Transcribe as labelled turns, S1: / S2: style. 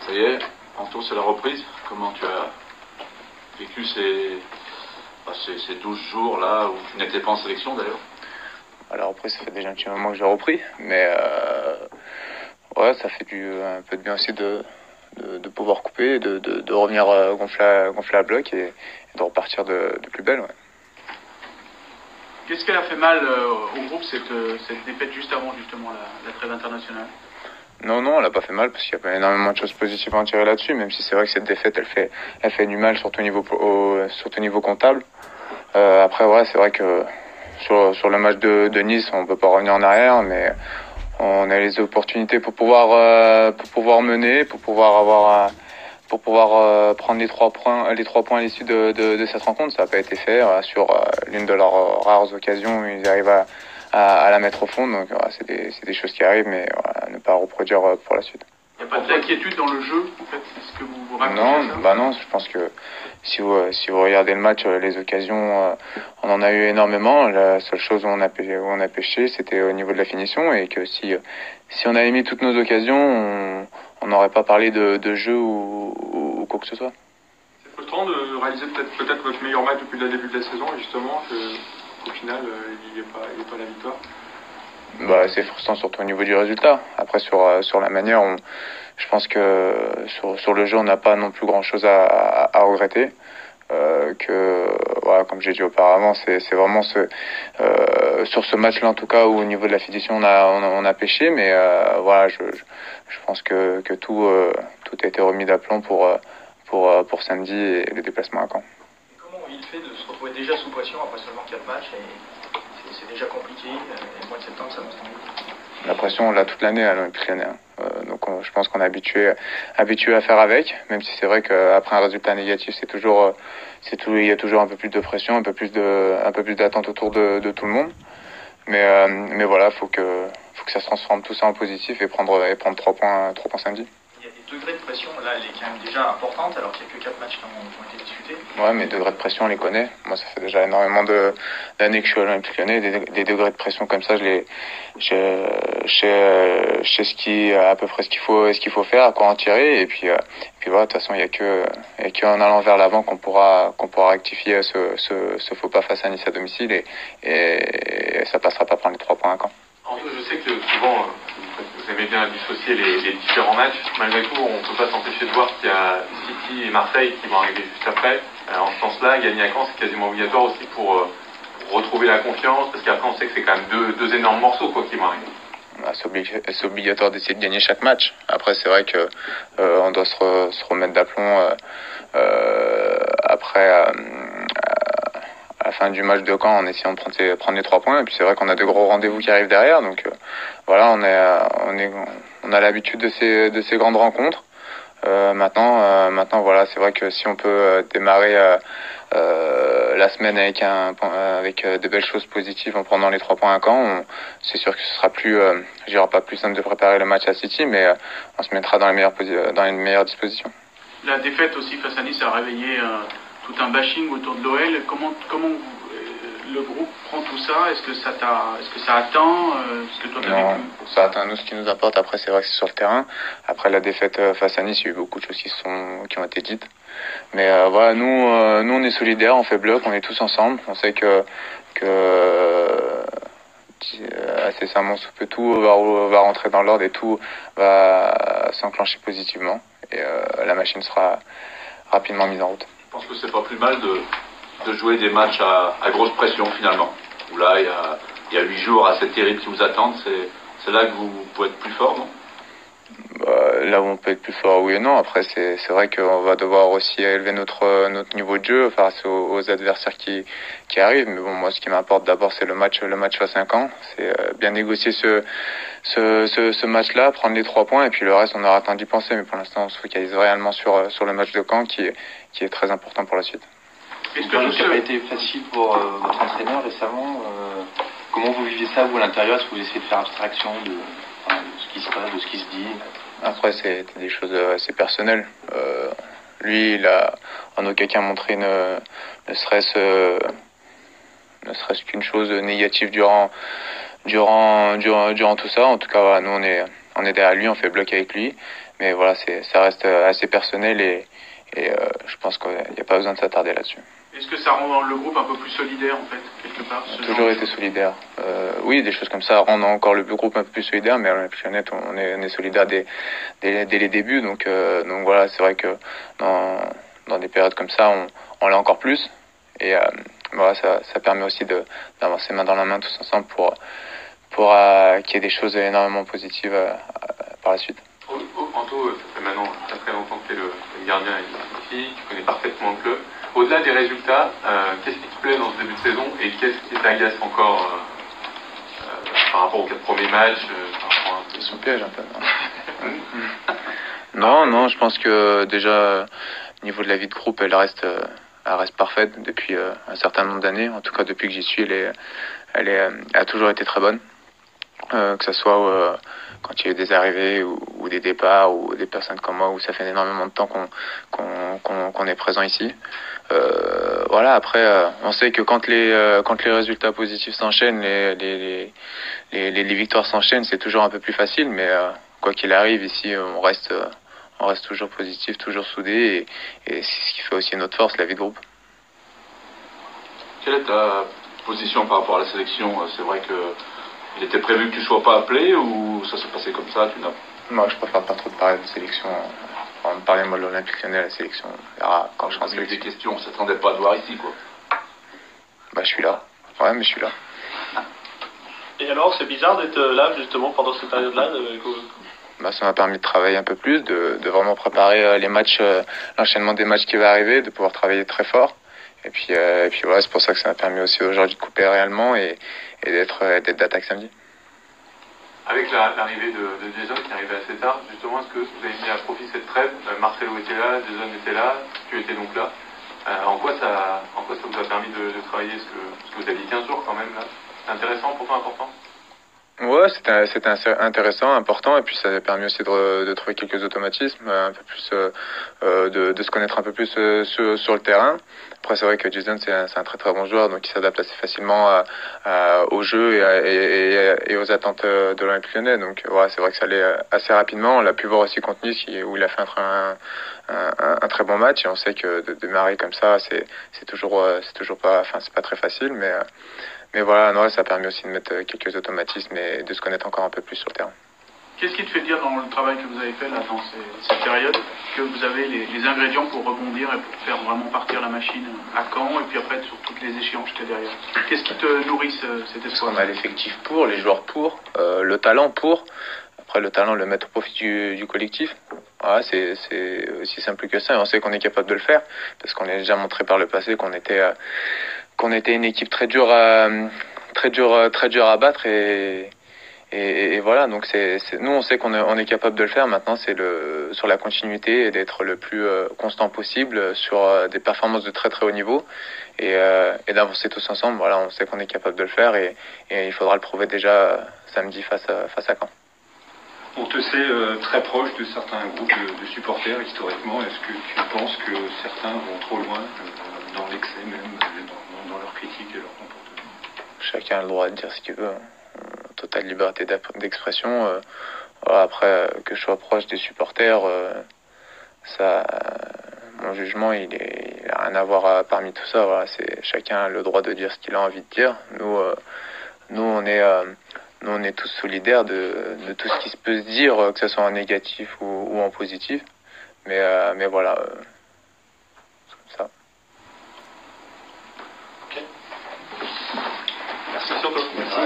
S1: Ça y est, Anto, c'est la reprise. Comment tu as vécu ces 12 jours là où tu n'étais pas en sélection d'ailleurs?
S2: La reprise, ça fait déjà un petit moment que j'ai repris, mais ouais, ça fait un peu de bien aussi de pouvoir couper, de revenir gonfler à bloc et de repartir de plus belle. Ouais.
S3: Qu'est-ce qu'elle a fait mal au groupe, cette défaite juste avant justement la trêve internationale?
S2: Non, elle n'a pas fait mal parce qu'il y a pas énormément de choses positives à en tirer là-dessus, même si c'est vrai que cette défaite, elle fait du mal, surtout au niveau comptable. Après, ouais, c'est vrai que sur le match de Nice, on peut pas revenir en arrière, mais on a les opportunités pour pouvoir mener, pour pouvoir prendre les 3 points à l'issue de cette rencontre. Ça n'a pas été fait sur l'une de leurs rares occasions où ils arrivent à la mettre au fond. Donc c'est des choses qui arrivent, mais ne pas reproduire pour la suite.
S3: Il n'y a pas d'inquiétude dans le jeu, en fait, c'est ce que vous racontez?
S2: Non, je pense que si vous regardez le match, les occasions, on en a eu énormément. La seule chose où on a pêché, c'était au niveau de la finition, et que si on avait mis toutes nos occasions, on n'aurait pas parlé de jeu ou quoi que ce soit.
S4: C'est frustrant de réaliser peut-être votre meilleur match depuis le début de la saison, et justement qu'au final, il n'y ait pas la victoire.
S2: C'est frustrant surtout au niveau du résultat. Après, sur la manière, je pense que sur le jeu, on n'a pas non plus grand-chose à regretter. Comme j'ai dit auparavant, c'est vraiment sur ce match-là en tout cas où au niveau de la finition on a pêché, mais je pense que tout a été remis d'aplomb pour samedi et le déplacement à Caen.
S3: Comment il fait de se retrouver déjà sous pression après seulement 4 matchs c'est déjà compliqué, et le mois de septembre ça me semble.
S2: La pression, on l'a toute l'année à l'Olympique Lyonnais. Donc je pense qu'on est habitué à faire avec, même si c'est vrai qu'après un résultat négatif, il y a toujours un peu plus de pression, un peu plus d'attente autour de tout le monde. Mais voilà, faut que ça se transforme tout ça en positif et prendre 3 points samedi.
S3: Il y a des degrés de pression, là, elle est quand même déjà importante, alors qu'il n'y a que 4 matchs qui ont été discutés.
S2: Ouais, mais degrés de pression, on les connaît. Moi, ça fait déjà énormément d'années que je suis à l'Olympique Lyonnais. Des degrés de pression comme ça, je sais à peu près ce qu'il faut faire, à quoi en tirer. Et puis voilà, de toute façon, il y a qu'en allant vers l'avant qu'on pourra rectifier ce faux pas face à Nice à domicile et ça passera pas prendre les 3 points à Caen.
S4: Je sais que souvent, vous aimez bien dissocier les différents matchs. Malgré tout, on ne peut pas s'empêcher de voir qu'il y a City et Marseille qui vont arriver juste après. En ce sens-là, gagner à Caen, c'est quasiment obligatoire aussi pour retrouver la confiance, parce qu'après, on sait que c'est quand même deux énormes morceaux qui vont arriver.
S2: C'est obligatoire d'essayer de gagner chaque match. Après, c'est vrai que on doit se remettre d'aplomb après à la fin du match de Caen en essayant de prendre les 3 points. Et puis c'est vrai qu'on a de gros rendez-vous qui arrivent derrière. Donc voilà, on a l'habitude de ces grandes rencontres. Maintenant, voilà, c'est vrai que si on peut démarrer la semaine avec de belles choses positives en prenant les 3 points à Caen, c'est sûr que ce sera il n'y aura pas plus simple de préparer le match à City, mais on se mettra dans les meilleures dispositions.
S3: La défaite aussi face à Nice a réveillé tout un bashing autour de l'OL. Comment le groupe prend tout ça? Est-ce que ça atteint ce que toi t'as vécu?
S2: Ça atteint nous. Ce qui nous importe après, c'est vrai que c'est sur le terrain. Après la défaite face à Nice, il y a eu beaucoup de choses qui ont été dites. Mais voilà, nous on est solidaires, on fait bloc, on est tous ensemble. On sait que incessamment sous peu tout va rentrer dans l'ordre et tout va s'enclencher positivement. Et la machine sera rapidement mise en route.
S1: Je pense que c'est pas plus mal de jouer des matchs à grosse pression finalement. Où là, il y a 8 jours assez terribles qui vous attendent. C'est là que vous pouvez être plus fort, non?
S2: Là où on peut être plus fort, oui et non. Après, c'est vrai qu'on va devoir aussi élever notre niveau de jeu face aux adversaires qui arrivent. Mais bon, moi, ce qui m'importe d'abord, c'est le match face à Caen. C'est bien négocier ce match-là, prendre les 3 points, et puis le reste, on aura le temps d'y penser. Mais pour l'instant, on se focalise réellement sur le match de Caen, qui est très important pour la suite.
S5: Est-ce que ça n'a pas été facile pour votre entraîneur récemment Comment vous vivez ça, vous, à l'intérieur? Est-ce que vous essayez de faire abstraction de ce qui se passe, de ce qui se dit?
S2: Après, c'est des choses assez personnelles. Lui, il a en aucun cas montré ne serait-ce qu'une chose négative durant tout ça. En tout cas, voilà, nous, on est derrière lui, on fait bloc avec lui. Mais voilà, ça reste assez personnel et je pense qu'il n'y a pas besoin de s'attarder là-dessus.
S3: Est-ce que ça rend le groupe un peu plus solidaire, en fait, quelque part?
S2: On a toujours été solidaire. Oui, des choses comme ça rendent encore le groupe un peu plus solidaire, mais à l'Olympique Lyonnais, on est solidaire dès les débuts. Donc voilà, c'est vrai que dans des périodes comme ça, on l'est encore plus. Et voilà, ça permet aussi d'avancer main dans la main tous ensemble pour qu'il y ait des choses énormément positives par la suite.
S4: Anto, ça fait maintenant très longtemps que tu es le gardien ici, tu connais parfaitement le club. Au-delà des résultats, qu'est-ce qui te plaît dans ce début de saison et qu'est-ce qui t'agace encore par rapport aux 4 premiers matchs
S2: C'est son piège un peu. Non, je pense que déjà, au niveau de la vie de groupe, elle reste parfaite depuis un certain nombre d'années. En tout cas, depuis que j'y suis, elle a toujours été très bonne. Que ce soit quand il y a eu des arrivées ou des départs ou des personnes comme moi où ça fait énormément de temps qu'on est présent ici. Voilà, après on sait que quand les résultats positifs s'enchaînent, les victoires s'enchaînent, c'est toujours un peu plus facile, mais quoi qu'il arrive ici on reste toujours positif, toujours soudé et c'est ce qui fait aussi notre force, la vie de groupe.
S1: Quelle est ta position par rapport à la sélection? C'est vrai que il était prévu que tu ne sois pas appelé ou ça s'est passé comme ça?
S2: Moi, je préfère pas trop te parler de sélection. On me parlait moi de l'Olympique Lyonnais à la sélection. On verra quand je serai en sélection.
S1: Des questions, on ne s'attendait pas à te voir ici, quoi.
S2: Bah, je suis là. Ouais, mais je suis là.
S6: Et alors, c'est bizarre d'être là justement pendant cette période-là
S2: Bah, ça m'a permis de travailler un peu plus, de vraiment préparer les matchs, l'enchaînement des matchs qui va arriver, de pouvoir travailler très fort. Et puis voilà, c'est pour ça que ça m'a permis aussi aujourd'hui de couper réellement et d'être d'attaque samedi.
S4: Avec l'arrivée de Jason qui est arrivé assez tard, justement, est-ce que vous avez mis à profit cette trêve? Marcelo était là, Jason était là, tu étais donc là. En quoi ça vous a permis de travailler? Parce que vous aviez 15 jours quand même là. C'est intéressant, pourtant important?
S2: Ouais, c'était intéressant, important, et puis ça a permis aussi de trouver quelques automatismes, un peu plus de se connaître un peu plus sur le terrain. Après, c'est vrai que Jason c'est un très très bon joueur, donc il s'adapte assez facilement au jeu et aux attentes de l'Olympique Lyonnais. Donc ouais, c'est vrai que ça allait assez rapidement. On l'a pu voir aussi contre Nice où il a fait un très bon match, et on sait que de démarrer comme ça, c'est toujours pas, enfin c'est pas très facile, mais voilà, non, ça a permis aussi de mettre quelques automatismes et de se connaître encore un peu plus sur le terrain.
S3: Qu'est-ce qui te fait dire dans le travail que vous avez fait là, dans cette période, que vous avez les ingrédients pour rebondir et pour faire vraiment partir la machine à Caen et puis après sur toutes les échéances qu'il y a derrière? Qu'est-ce qui te nourrit cet espoir?
S2: On a l'effectif pour, les joueurs pour, le talent pour. Après, le talent, le mettre au profit du collectif. Voilà, c'est aussi simple que ça. Et on sait qu'on est capable de le faire parce qu'on a déjà montré par le passé qu'on était une équipe très dure à battre et voilà. Donc nous on sait qu'on est capable de le faire. Maintenant c'est sur la continuité et d'être le plus constant possible sur des performances de très très haut niveau et d'avancer tous ensemble. Voilà, on sait qu'on est capable de le faire et il faudra le prouver déjà samedi face à Caen.
S7: On te sait très proche de certains groupes de supporters historiquement. Est-ce que tu penses que certains vont trop loin dans l'excès même dans leur critique et leur comportement?
S2: Chacun a le droit de dire ce qu'il veut. Totale liberté d'expression. Voilà, après, que je sois proche des supporters, mon jugement, il a rien à voir parmi tout ça. Voilà, chacun a le droit de dire ce qu'il a envie de dire. Nous, on est tous solidaires de tout ce qui se peut se dire, que ce soit en négatif ou en positif. Mais voilà, c'est comme ça.
S6: Ok. Merci surtout.
S7: Merci.